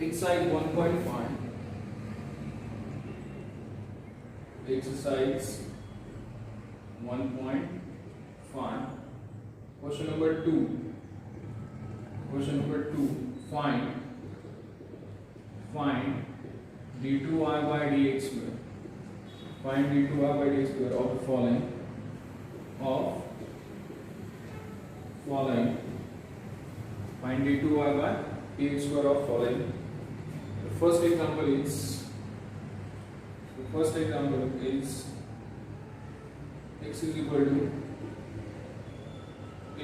exercise 1.5. Exercise 1.5. Question number 2. Question number 2. Find d2y by dx square. Find d2y by dx square of the following. Find d2y by dx square of following. The first example is x is equal to a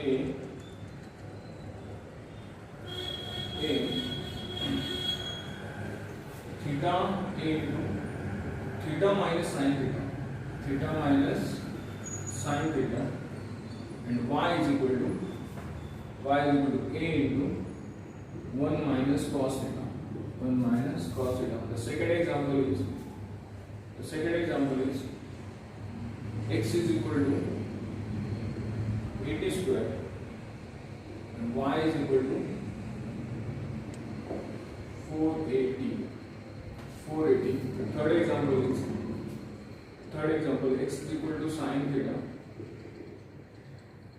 theta minus sin theta, and y is equal to a into 1 minus cos theta. The second example is x is equal to 80 square and y is equal to 480. The third example x is equal to sin theta.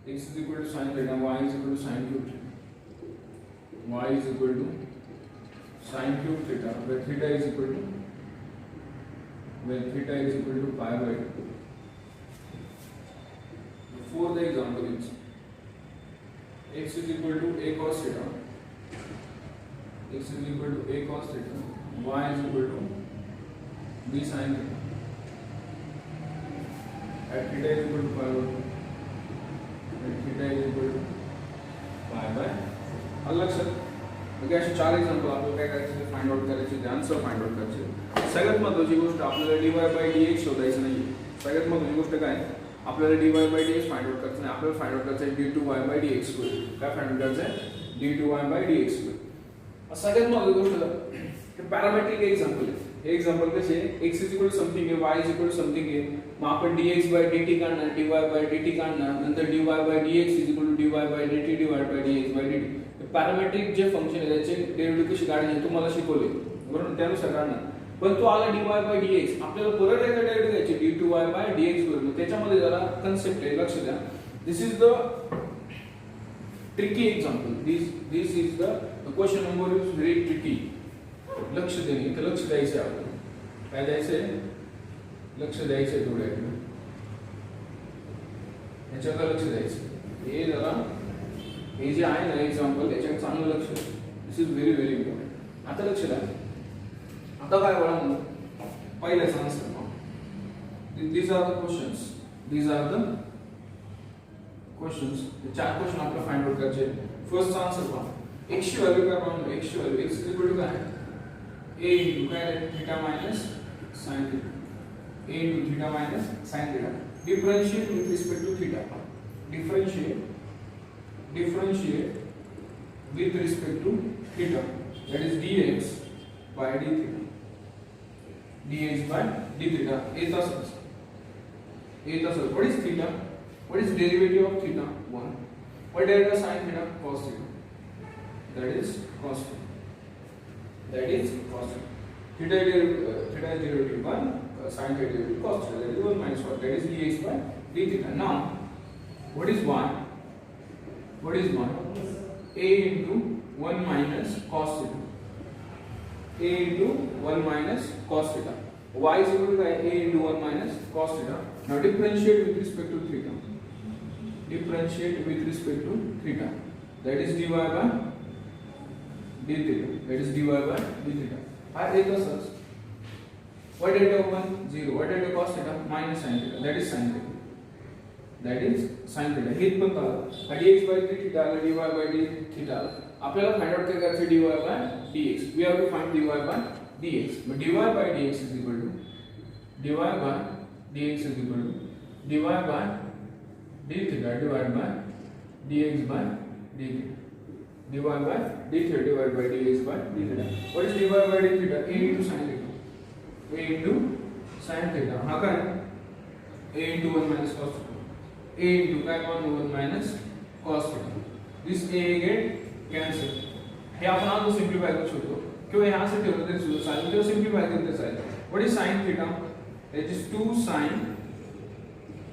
X is equal to sin theta, y is equal to sin cube theta. Y is equal to sin cube theta, where theta is equal to pi by 2. The fourth example is x is equal to a cos theta. Y is equal to b sin theta. At theta is equal to pi by 2. अलग से म्हणजे असे चार example आपल्याला काय करायचे find out करायचे, answer find out करायचे. सगळ्यात महत्त्वाची गोष्ट आपल्याला dy by dx शोधायचं नाही. सगळ्यात महत्त्वाची गोष्ट काय, आपल्याला dy by dx find out करायचं नाही. आपल्याला फाइंड आउट करायचं आहे d2y by dx स्क्वेअर. काय फाइंड आउट करायचं आहे, d2y by dx स्क्वेअर. सगळ्यात महत्त्वाची गोष्ट हे पॅरामेट्रिक एक्झाम्पल आहे. हे एक्झाम्पल कसे, x is equal to something आहे, y is equal to something आहे. मग आपण dx by dt काढणार, dy by dt काढणार, नंतर dy by dx is equal to dy by dt divided by dx by dt. Parametric J function आहे त्याचे derivative कशी काढायचे तुम्हाला शिकवले, बरोबर, त्यानुसार काढणार. पण तो आला dy by dx, आपल्याला परत एकदा डेरिव्हेटिव्ह घ्यायचे d2y by dx बरोबर. त्याच्यामध्ये जरा कन्सेप्ट आहे, लक्ष द्या. This is the tricky example. This is the question number is very tricky. लक्ष देणे, इथे लक्ष द्यायचं आहे आपल्याला. काय द्यायचंय, लक्ष द्यायचंय थोडं याच्याकडे लक्ष द्यायचं. हे जरा हे जे आहे ना एक्झाम्पल याच्याकडे चांगलं लक्ष द्या. This is very very important. आता लक्ष द्या. आता काय बघा, पहिल्याचा answer. These are the questions. चार क्वेश्चन आपल्याला फाइंड आउट करायचे. फर्स्ट आन्सर पहा. x ची व्हॅल्यू काय पाहू. x ची value x is equal to काय, a into काय theta minus sin theta. a into theta minus sin थीटा. Differentiate with respect to theta. Differentiate with respect to theta, that is dx by d theta. What is theta? What is derivative of theta? 1. What derivative of sin theta? Cos theta. That is cos theta. Theta is derivative 1, sin theta derivative cos theta. That is 1 minus 1. That is dx by d theta. Now, what is y? A into 1 minus cos theta. A into 1 minus cos theta. Y is equal to A into 1 minus cos theta. Now differentiate with respect to theta. That is dy by d theta. I take the source. What derivative of 1? 0. What derivative of cos theta? Minus sin theta. That is sin theta. हे पण करा. dx by d theta dy by d theta. आपल्याला find out करायचे dy by dx. We have to find dy by dx. But dy by dx is equal to dy by dx is equal to dy by d theta divided by dx by d theta. dy by d theta divided by dx by d theta. What is dy by d theta? A into sin theta. हा काय a into 1 minus cos theta. A into काय 1 minus cos theta. This a get cancel. हे आपण आज सिंपलीफाय करू शकतो. किंवा हे असं ठेवलं तरी सुद्धा चालेल किंवा सिम्प्लिफाय केलं तरी चालेल. What is sin theta? That is 2 sin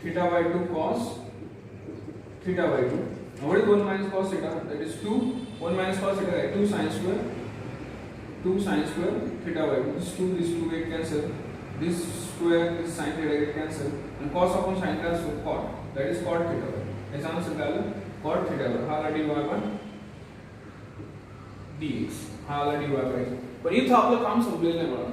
theta by 2 cos theta by 2. Now what is 1 minus cos theta? That is 2. 1 minus cos theta is 2 sin square. 2 sin square theta by 2. This 2 get cancel. This square, this sin theta get cancel. And cos upon sin cancel cot. That is cot theta by. ऐसा answer क्या है? Cot theta by. हा dy by dx. हा dy by. पण इथं आपलं काम संपलेलं नाही बघा.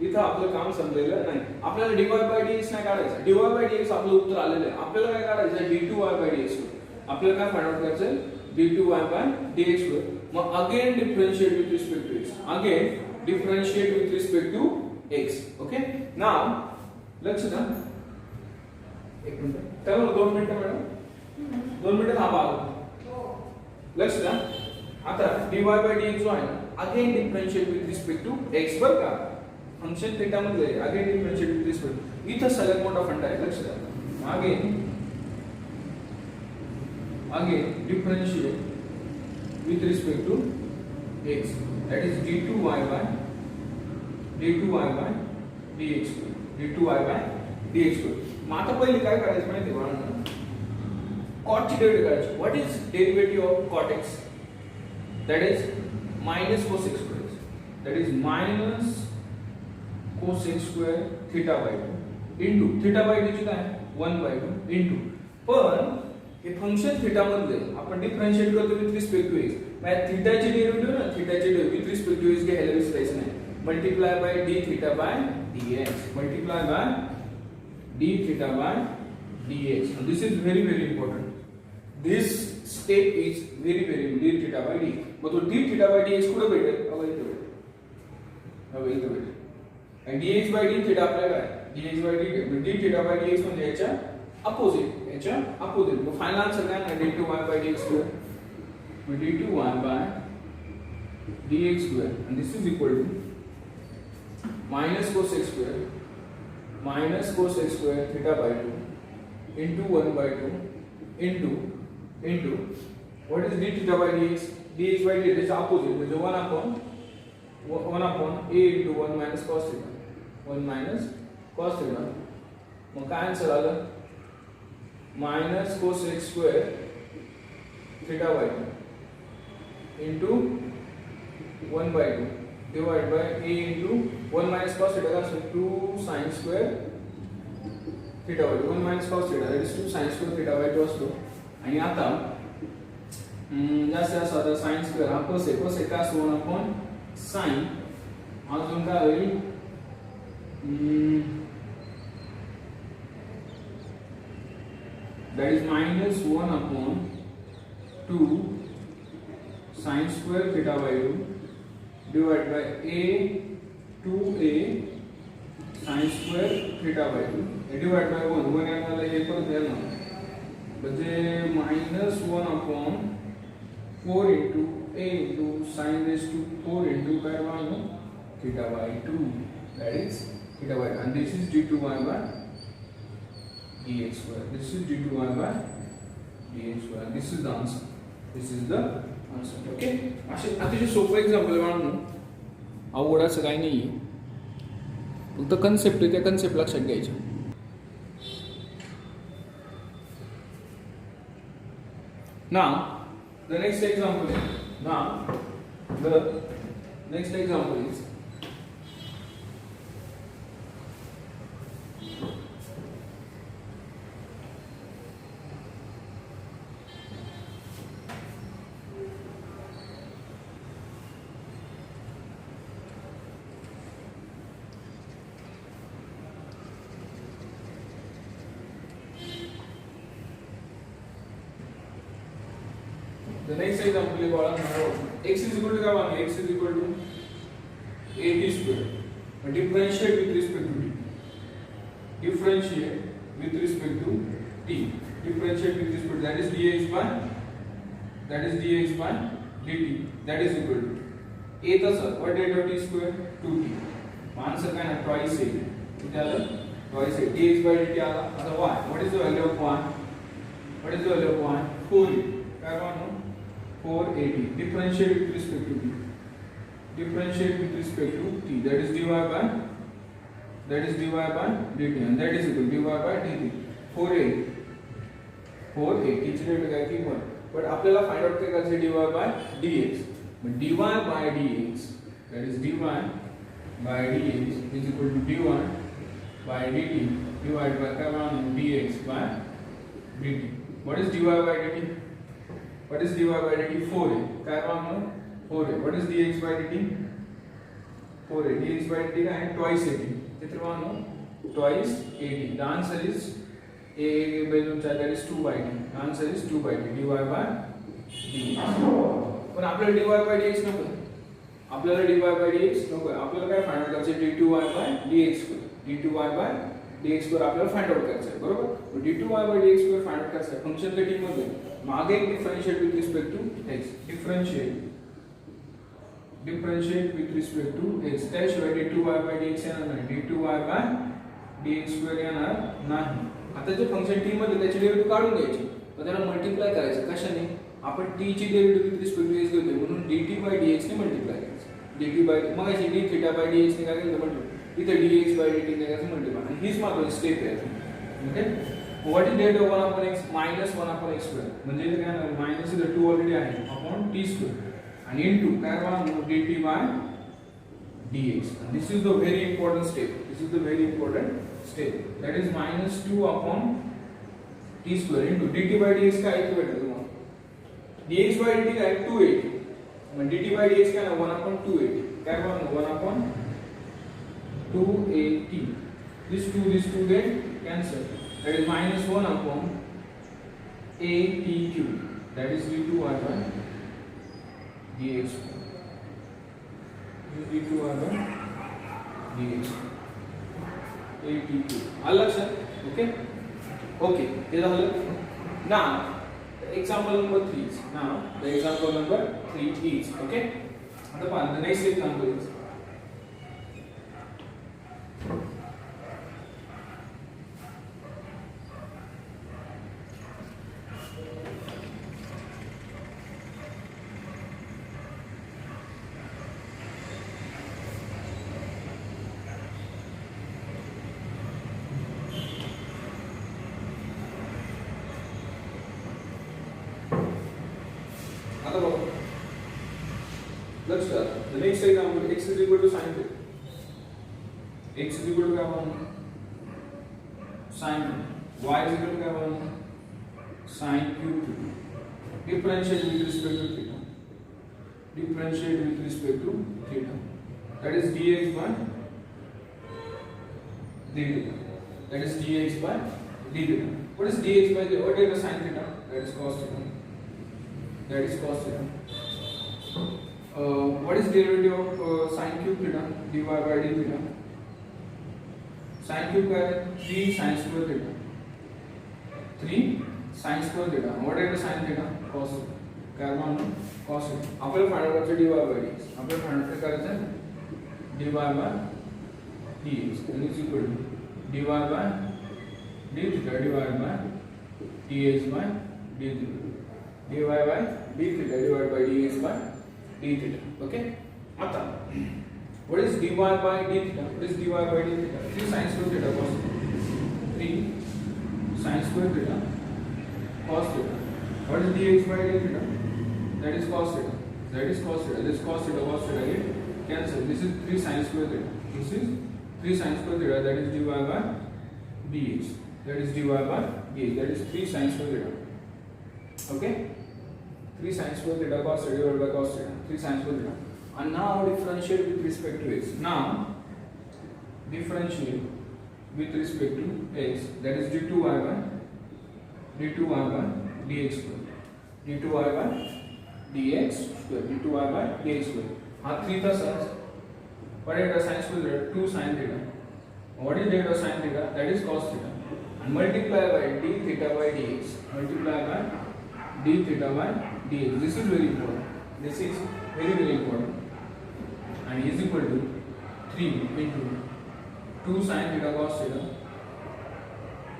इथं आपलं काम संपलेलं नाही. आपल्याला dy by dx नाही काढायचं. dy by dx आपलं उत्तर आलेलं आहे. आपल्याला काय काढायचं आहे? d2y by dx. आपल्याला काय फाइंड आउट करायचं आहे? d2y by dx. मग again differentiate with respect to x. Again differentiate with respect to x. Okay. Now लक्ष द्या. एक मिनिट. त्याला 2 मिनिटं मॅडम. 2 मिनिटं थांबा. लक्ष द्या. आता dy by dx जो आहे ना, again differentiate with respect to x बरं का. फंक्शन थीटा मध्ये अगेन डिफरेंशिएट विथ रिस्पेक्ट. इथं सगळ्यात मोठा फंडा आहे. लक्ष द्या. Again differentiate with respect to x. That is d2y by dx. d2y by dx. मग आता पहिले काय करायचं माहिती आहे बाळांनो? cot ची डेरिव्हेटिव्ह करायची. What is derivative of cot x? That is minus cos x square. That is minus cos x square theta by 2 into theta by 2 ची काय 1 by 2 into. पण हे फंक्शन थीटा मध्ये आपण डिफरेंशिएट करतो विथ रिस्पेक्ट टू x. म्हणजे थीटाची derivative ना, थीटाची derivative with respect to x घ्यायला विसरायचं नाही. Multiply by d theta by dx. Multiply by d theta by dx. And this is very very important. This step is very very d theta by dx. मग तो d theta by dx कुठे भेटेल? इथे भेटेल. आणि dx by d theta आपल्याला काय? dx by d theta by dx म्हणजे याच्या अपोजिट. मग फायनल आन्सर काय आहे? d2y by dx square. Mug d2y by dx square. And this is equal to minus cos x square theta by 2 into 1 by 2 into what is d theta by dx? dx by dx is opposite, म्हणजे 1 upon a into 1 minus cos theta. मग काय answer आलं? minus cos x square theta by 2 into 1 by 2 divided by a into 1 minus cos theta का 2 sin square theta by 2. 1 minus cos theta that is 2 sin square theta by 2 असतो. आणि आता जास्त असं आता sin square हा cos आहे का 1 upon sin. अजून काय होईल? that is minus 1 upon 2 sin square theta by 2 divided by a 2a sin square theta by 2 divided by 1 याला हे परत द्या ना, म्हणजे minus 1 upon 4 into a into sin raised to 4 into काय होणार theta by 2. that is theta by 2. and this is d2y by dx square. This is d2y by dx square. This is the answer. Okay. असे अतिशय सोपं example आहे म्हणून अवघड असं काही नाही आहे. फक्त कन्सेप्ट आहे, त्या कन्सेप्ट लक्षात घ्यायच्या. Now the next example is x is equal to क्या बनेगा? x is equal to at square. Differentiate with respect to t. Differentiate with respect to t. Differentiate with respect to that is dx by dt. That is equal to a तसा what date of t square 2t. Answer काय ना twice a. किती आलं? twice a. dx by dt आला. आता y. What is the value of y? 4. काय म्हणू? 480. Differentiate with respect to t. differentiate with respect to t, that is dy by dt, and that is equal to dy by dt. 4a t ची value काय की 1, but आपल्याला find out करायचे dy by dx. Mug dy by dx, that is dy by dx is equal to dy by dt divided by dx by dt. What is dy by dt? What is dy by dt? 4a. काय 4a. What is dx by dt? 4a. dx by dt काय twice at. चित्रमानो twice at. The answer is a value that is 2 by t. The answer is 2 by t. dy by dx. पण आपल्याला dy by dx नको. आपल्याला dy by dx नको. आपल्याला काय find out करायचे d2y by dx square. d2y by dx square आपल्याला find out करायचं आहे, बरोबर. d2y by dx square find out करायचं आहे फंक्शन च्या टी मध्ये. मागे एक differentiate with respect to x. Differentiate with respect to x. त्याशिवाय d2y by dx येणार नाही. d2y by dx स्क्वेअर येणार नाही. आता जे फंक्शन टी मध्ये त्याची डेरिव्हेटिव्ह काढून घ्यायची, तर त्याला मल्टिप्लाय करायचं. कशाने? आपण टी ची derivative with respect to x घेतोय म्हणून dt by dx ने मल्टिप्लाय करायचं. dt by मग अशी d थीटा by dx ने काय केलं मल्टिप्लाय. इथे dx by dt ने काय मल्टिप्लाय. आणि हीच महत्त्वाची स्टेप आहे. Okay. What is derivative 1 upon x minus 1 upon x square. म्हणजे इथे काय आहे मायनस इथे 2 ऑलरेडी आहे अपॉन t स्क्वेअर आणि इनटू काय होणार dt by dx. And this is the very important step. This is the very important step. That is minus 2 upon t square into dt by dx काय आहे भेटलं तुम्हाला. dx by dt काय 280. मग dt by dx काय आहे 1 upon 280. काय होणार 1 upon 280. This 2 get cancelled. That is minus 1 upon at cube. That is d2y by dx. d2y by dx. at cube. आलं लक्षात? ओके. ओके. हे झालं. Now, example number 3 is. Now, the example number 3 is. Okay. आता पहा, the next example is. Let's start. The next example, x is equal to sin theta. X is equal to sin theta. Y is equal to sin cube theta. Differentiate with respect to theta. Differentiate with respect to theta. That is dx by d theta. That is dx by d theta. What is dx by d? What is the sin theta? That is cos theta. That is cos theta. What is derivative of sin cube theta? dy by d theta. Sin cube का है 3 sin square theta. 3 sin square theta. What is the sin theta? Cos theta. क्या मानो? Cos theta. आपल्याला find out करायचं dy by dx. आपल्याला find out करायचं dy by dx is equal to dy by d theta divided by dx by d theta. dy by d theta divided by dx by d theta. Okay. आता what is dy by d theta? What is dy by d theta? 3 sin square theta cos 3 sin square theta cos theta. What is dx by d theta? That is cos theta. That is cos theta. This cos theta cos theta get cancel. This is 3 sin square theta. This is 3 sin square theta. That is dy by dx. That is dy by dx. That is 3 sin square theta. Okay. 3 sin square theta cos theta divided by cos theta. 3 sin square theta. And now differentiate with respect to x. Now differentiate with respect to x. That is d2y by dx square. d2y by dx square. d2y by dx square. हाँ 3 था sir. What is the sin square theta? 2 sin theta. What is derivative of sin theta? That is cos theta. And multiply by d theta by dx. Multiply by d theta by dx. This is very important. This is very important. And is equal to 3 into 2 sin theta cos theta.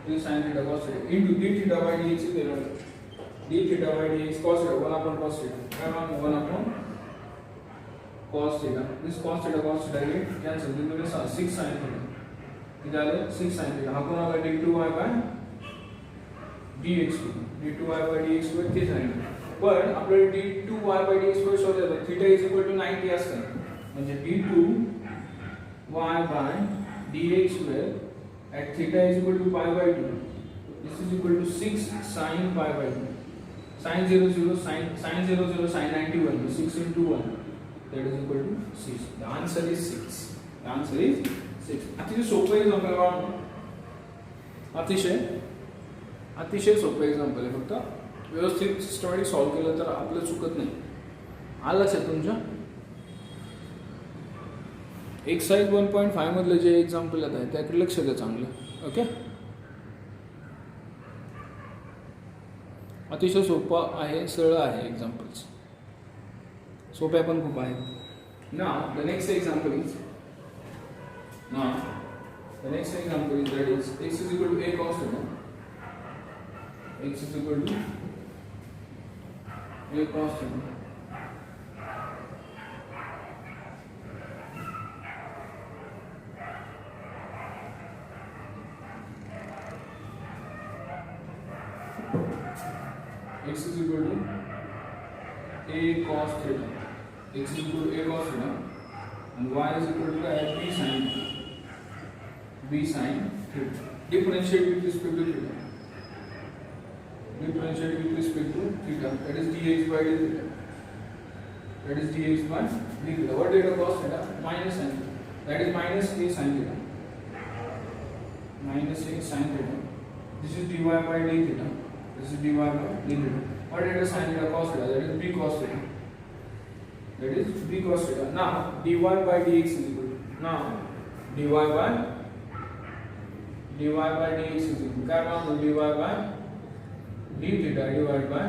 3 sin theta cos theta into d theta by dx is equal to d theta by dx cos theta 1 upon cos theta. 1 upon cos theta. This cos theta get cancel. Then there is 6 sin theta. इधर आले 6 sin theta. हाँ कौन आगा d2y by dx square. d2y by dx square किस sin? पर आपल्याला d2y by dx square शोधायचं. theta is equal to 90 असतं. म्हणजे d2y by dx square at theta is equal to pi by 2. This is equal to 6 sin pi by 2. Sin 0 0 sin 0 0 sin 91. 6 into 1. That is equal to 6. The answer is 6. The answer is 6. अतिशय सोपं example आहे. अतिशय सोपं example आहे. फक्त व्यवस्थित systematic solve केलं तर आपलं चुकत नाही. आलं लक्षात तुमच्या? एक्सरसाइज 1.5 मधले जे एक्झाम्पल आहेत त्याकडे लक्ष द्या चांगलं. ओके. अतिशय सोपं आहे, सरळ आहे एक्झाम्पल्स. सोप्या पण खूप आहेत. Now the next example is that is x is equal to a cos theta. X is equal to a cos theta. X is equal to a cos theta. X is equal to a cos theta and y is equal to b sin theta. Differentiate with respect to theta. Differentiate with respect to theta. That is dx by d theta. That is dx by d theta. What did a cos theta? Minus sin theta. That is minus a sin theta. Minus a sin theta. This is dy by d theta. This is dy by d theta. What did a sin theta cos theta? That is b cos theta. That is b cos theta. Now dy by dx is equal to dy by dx is equal to क्या बात dy by d theta divided by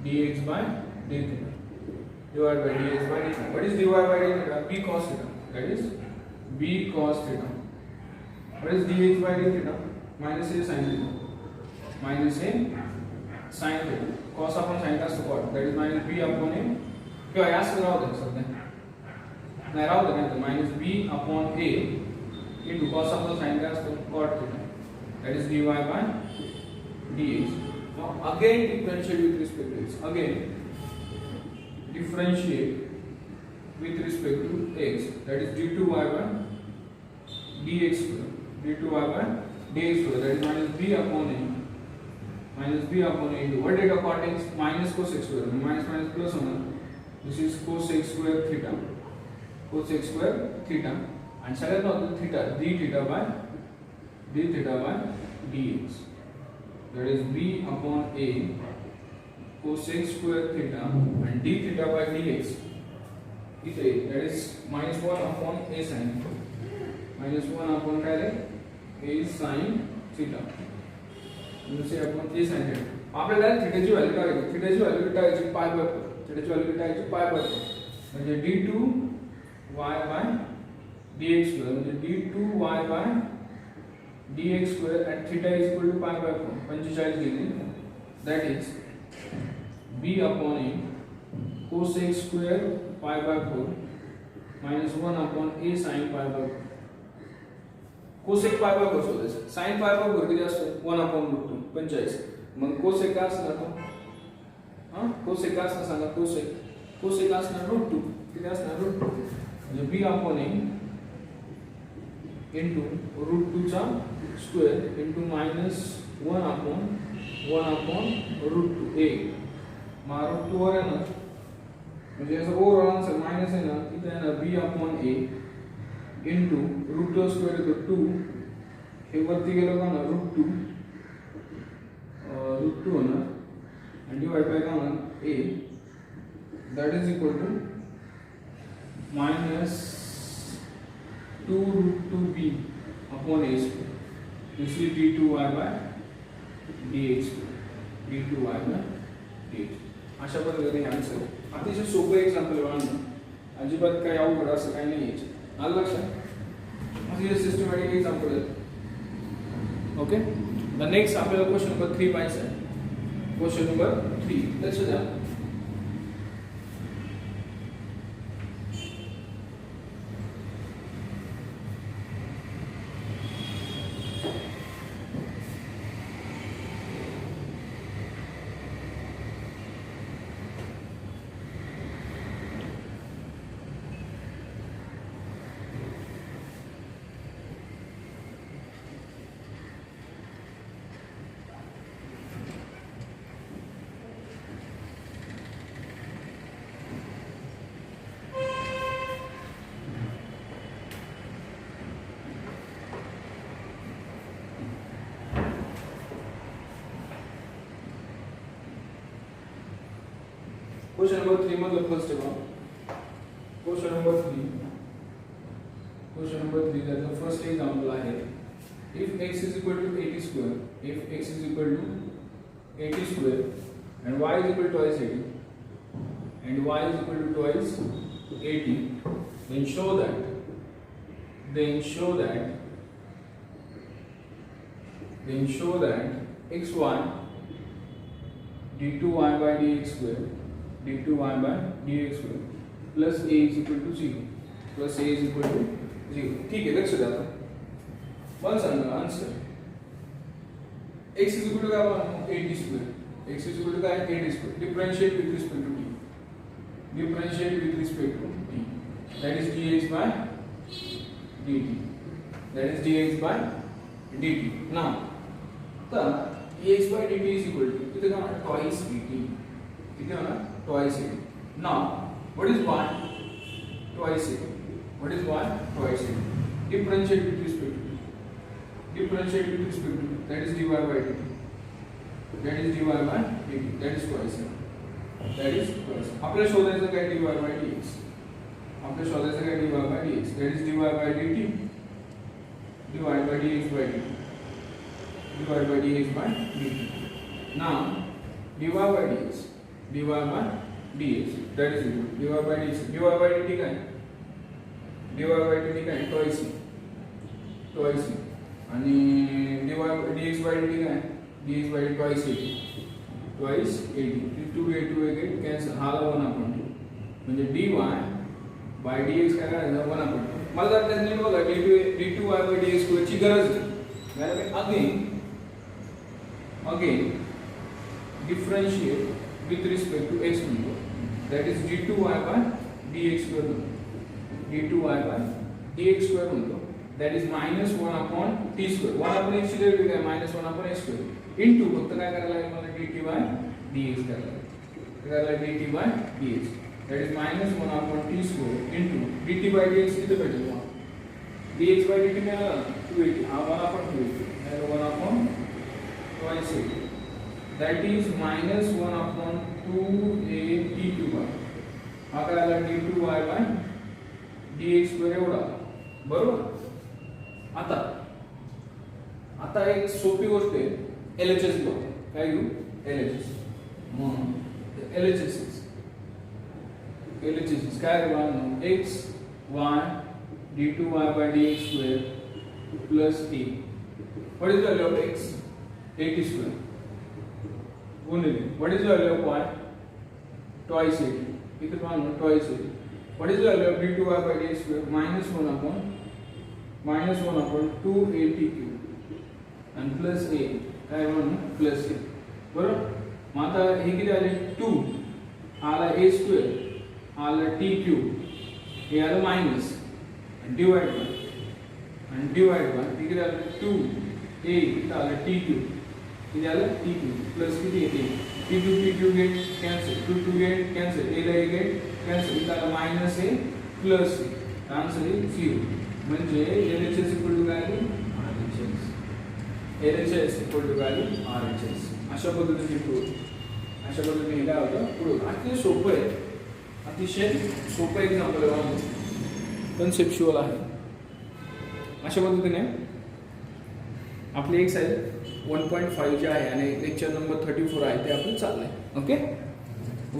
dx by d theta divided by dx by d theta. What is dy by d theta? B cos theta. That is b cos theta. What is dx by d theta? Minus a sin theta. Minus a sin theta. Cos upon sin का support. That is minus b upon a. क्यों याद से राव देख सकते हैं? नहीं राव देखें तो minus b upon a into cos upon sin का support theta. That is dy by dx. Now again differentiate with respect to x. Again differentiate with respect to x. That is d2y by dx square. d2y by dx square. That is minus b upon a. Minus b upon a into what data contains minus cos x square. Minus plus होना. This is cos x square theta. Cos x square theta. And second of the theta d theta by dx. That is b upon a cos x square theta and d theta by dx. That is minus 1 upon a sin. Minus 1 upon a sin theta. से अपन a sin theta. आपल्याला थीटाची value टाकायची. थीटाची value टाकायची pi by 4. थीटाची value टाकायची pi by 4. म्हणजे d2y by dx square म्हणजे d2y by dx square at theta is equal to pi by 4. 45 degree. That is b upon a cos x square pi by 4 minus 1 upon a sin pi by 4. cosec pi by 4 शोधायचं. sin pi by 4 किती असतो? 1 upon root 2 45. मग cosec काय असणार तो? cosec काय असणार सांगा? cosec असणार root 2. किती असणार root 2. म्हणजे b upon a into root 2 चा square into minus 1 upon root 2 a. Mug root 2 वर आहे ना म्हणजे याचा ओव्हरऑल आन्सर मायनस आहे ना किती आहे ना b upon a into root 2 square equal 2 हे वरती गेलं का ना root 2 होणार and divide by का ना a that is equal to minus 2 root 2b upon a square. This is d2y by dx square. d2y by dx. अशा प्रकारे answer. अतिशय सोपं एक्झाम्पल बघा. अजिबात काही अवघड असं काही नाही याच्यात. आलं लक्षात? अतिशय सिस्टमॅटिक एक्झाम्पल आहे. ओके. द नेक्स्ट आपल्याला क्वेश्चन नंबर 3 पाहायचं आहे. क्वेश्चन नंबर 3 लक्ष द्या. क्वेश्चन नंबर 3 मधलं फर्स्ट आहे बघा. क्वेश्चन नंबर 3 त्याचं फर्स्ट एक्झाम्पल आहे. If x is equal to 80 square, if x is equal to 80 square and y is equal to twice 80 and y is equal to twice 80, then show that xy d2y by dx square plus a is equal to 0 ठीक आहे. लक्ष द्या आता. मला सांगा answer. x is equal to काय बघा 80 square. x is equal to काय 80 square. Differentiate with respect to t. That is dx by dt. Now the dx by dt is equal to किती होणार twice dt. Now what is y? Twice it. Differentiate with respect to that is dy by dt. That is twice. आपल्याला शोधायचं काय dy by dx. That is dy by dt. Now dy by dx. That is equal dy by dt काय twice आणि dx by dt काय dx by twice 80 2 cancel हा ला 1 आपण म्हणजे dy by dx काय करायचं 1 आपण. मला जर त्याने बघा d2y by dx ची गरज आहे. Again differentiate with respect to x म्हणतो. that is d2y by dx square म्हणतो. that is -1 upon t square. 1 upon x ची डेरिव्हेटिव्ह काय -1 upon x square into फक्त काय करायला लागेल मला dt by dx करायला लागेल. dt by dx that is -1 upon t square into dt by dx किती भेटेल मग dx by dt मिळाला 280. हा 1 upon 280 and 1 upon twice 80. that is -1 upon 2a t2y. हा काय आला d2y by dx square एवढा. बरोबर. आता एक सोपी गोष्ट आहे. LHS घेऊ. काय घेऊ LHS. मग LHS काय बघा x y d2y by dx square plus t. What is the value of x? 80 square. What is the value of y? Twice 80. किती पाहणार twice 80. What is the value of d2y by dx square? -1 upon 2a cube and plus a काय म्हणून plus a. बरोबर. मग आता हे किती आले 2 आला a square आला t cube हे आलं मायनस आणि डिवाइड बाय किती आलं 2a किती आलं t cube किती आलं t cube प्लस किती येते t cube get cancel 2 get cancel a ला a गेट कॅन्सल इथं आलं minus a plus a answer आहे 0. म्हणजे LHS इक्वल टू काय आली LHS इक्वल टू काय आली RHS. अशा पद्धतीने काय होतं पुढे. अतिशय सोपं आहे. अतिशय सोपं एक्झाम्पल आहे. कन्सेप्च्युअल आहे. अशा पद्धतीने आपली एक्सरसाइज 1.5 जे आहे आणि लेक्चर नंबर 34 आहे ते आपण चाललंय. ओके.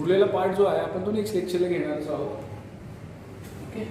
उरलेला पार्ट जो आहे आपण तो नेक्स्ट लेक्चरला घेणार आहोत. ओके.